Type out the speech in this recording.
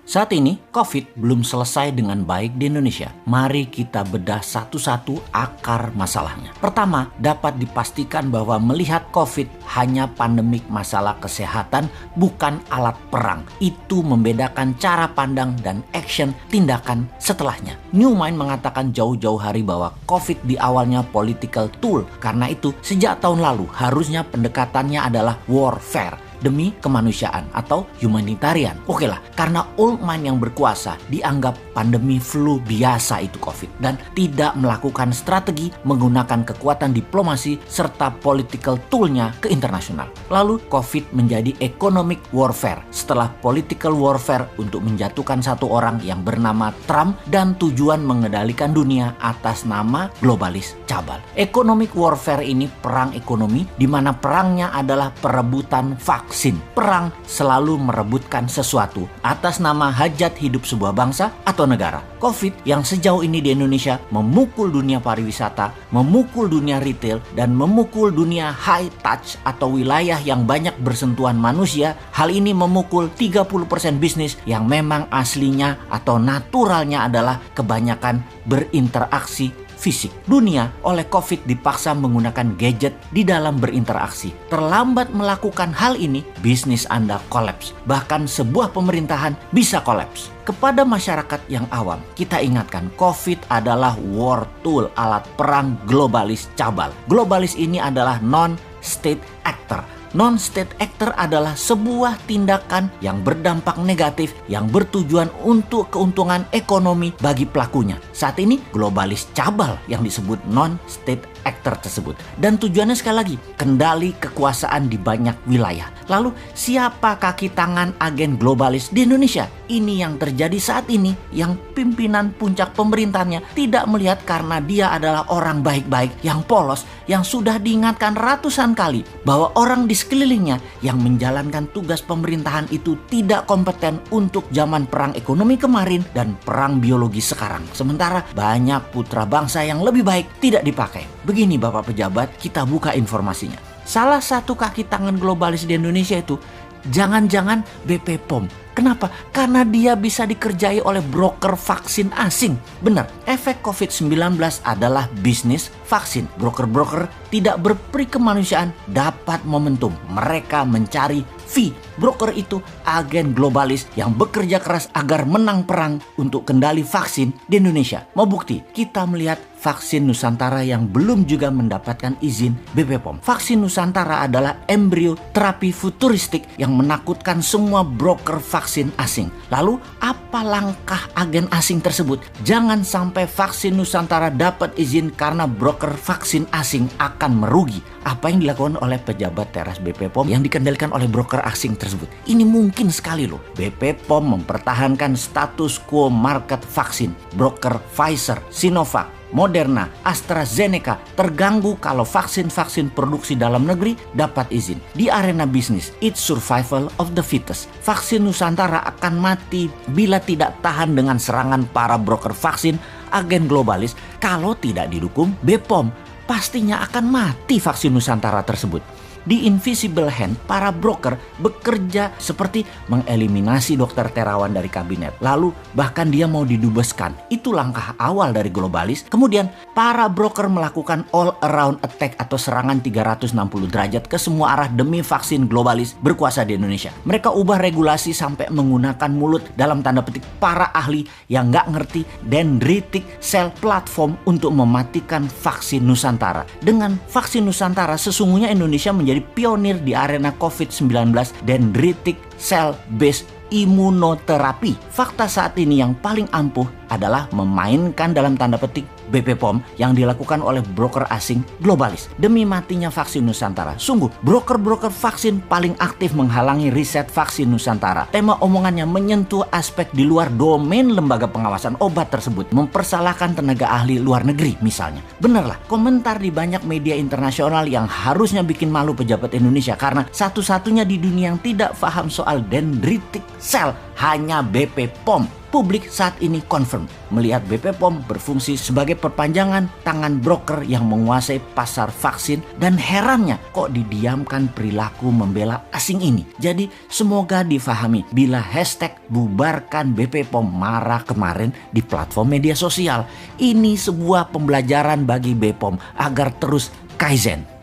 Saat ini, COVID belum selesai dengan baik di Indonesia. Mari kita bedah satu-satu akar masalahnya. Pertama, dapat dipastikan bahwa melihat COVID hanya pandemik masalah kesehatan, bukan alat perang. Itu membedakan cara pandang dan action tindakan setelahnya. Newmind mengatakan jauh-jauh hari bahwa COVID di awalnya political tool. Karena itu, sejak tahun lalu harusnya pendekatannya adalah warfare demi kemanusiaan atau humanitarian. Oke lah, karena old mind yang berkuasa dianggap pandemi flu biasa itu COVID dan tidak melakukan strategi menggunakan kekuatan diplomasi serta political toolnya ke internasional. Lalu COVID menjadi economic warfare setelah political warfare untuk menjatuhkan satu orang yang bernama Trump dan tujuan mengendalikan dunia atas nama globalis cabal. Economic warfare ini perang ekonomi di mana perangnya adalah perebutan vaksin. Perang selalu merebutkan sesuatu atas nama hajat hidup sebuah bangsa atau negara. COVID yang sejauh ini di Indonesia memukul dunia pariwisata, memukul dunia retail, dan memukul dunia high touch atau wilayah yang banyak bersentuhan manusia. Hal ini memukul 30% bisnis yang memang aslinya atau naturalnya adalah kebanyakan berinteraksi fisik. Dunia oleh COVID dipaksa menggunakan gadget di dalam berinteraksi. Terlambat melakukan hal ini, bisnis Anda kolaps. Bahkan sebuah pemerintahan bisa kolaps. Kepada masyarakat yang awam, kita ingatkan COVID adalah war tool, alat perang globalis cabal. Globalis ini adalah non-state actor. Non-state actor adalah sebuah tindakan yang berdampak negatif yang bertujuan untuk keuntungan ekonomi bagi pelakunya. Saat ini globalis cabal yang disebut non-state actor tersebut. Dan tujuannya sekali lagi, kendali kekuasaan di banyak wilayah. Lalu siapa kaki tangan agen globalis di Indonesia? Ini yang terjadi saat ini, yang pimpinan puncak pemerintahnya tidak melihat karena dia adalah orang baik-baik yang polos, yang sudah diingatkan ratusan kali bahwa orang di sekelilingnya yang menjalankan tugas pemerintahan itu tidak kompeten untuk zaman perang ekonomi kemarin dan perang biologi sekarang. Sementara banyak putra bangsa yang lebih baik tidak dipakai. Begini Bapak pejabat, kita buka informasinya. Salah satu kaki tangan globalis di Indonesia itu jangan-jangan BP POM. Kenapa? Karena dia bisa dikerjai oleh broker vaksin asing. Benar, efek COVID-19 adalah bisnis vaksin. Broker-broker tidak berperi kemanusiaan dapat momentum. Mereka mencari fee. Broker itu agen globalis yang bekerja keras agar menang perang untuk kendali vaksin di Indonesia. Mau bukti? Kita melihat vaksin Nusantara yang belum juga mendapatkan izin BP POM. Vaksin Nusantara adalah embrio terapi futuristik yang menakutkan semua broker vaksin asing. Lalu apa langkah agen asing tersebut? Jangan sampai vaksin Nusantara dapat izin karena broker vaksin asing akan merugi. Apa yang dilakukan oleh pejabat teras BP POM yang dikendalikan oleh broker asing tersebut? Ini mungkin sekali loh. BP POM mempertahankan status quo market vaksin. Broker Pfizer, Sinovac, Moderna, AstraZeneca terganggu kalau vaksin-vaksin produksi dalam negeri dapat izin. Di arena bisnis, it's survival of the fittest. Vaksin Nusantara akan mati bila tidak tahan dengan serangan para broker vaksin agen globalis. Kalau tidak didukung BPOM, pastinya akan mati vaksin Nusantara tersebut. Di invisible hand, para broker bekerja seperti mengeliminasi dokter terawan dari kabinet. Lalu bahkan dia mau didubeskan. Itu langkah awal dari globalis. Kemudian para broker melakukan all around attack atau serangan 360 derajat ke semua arah demi vaksin globalis berkuasa di Indonesia. Mereka ubah regulasi sampai menggunakan mulut dalam tanda petik para ahli yang nggak ngerti dendritic cell platform untuk mematikan vaksin Nusantara. Dengan vaksin Nusantara sesungguhnya Indonesia menjadi pionir di arena COVID-19 dendritic cell-based imunoterapi. Fakta saat ini yang paling ampuh adalah memainkan dalam tanda petik BP POM yang dilakukan oleh broker asing globalis demi matinya vaksin Nusantara. Sungguh, broker-broker vaksin paling aktif menghalangi riset vaksin Nusantara. Tema omongannya menyentuh aspek di luar domain lembaga pengawasan obat tersebut, mempersalahkan tenaga ahli luar negeri misalnya. Benarlah, komentar di banyak media internasional yang harusnya bikin malu pejabat Indonesia karena satu-satunya di dunia yang tidak paham soal dendritic cell hanya BP POM. Publik saat ini confirm melihat BP POM berfungsi sebagai perpanjangan tangan broker yang menguasai pasar vaksin, dan herannya kok didiamkan perilaku membela asing ini. Jadi semoga difahami bila hashtag bubarkan BP POM marah kemarin di platform media sosial. Ini sebuah pembelajaran bagi BPOM agar terus kaizen.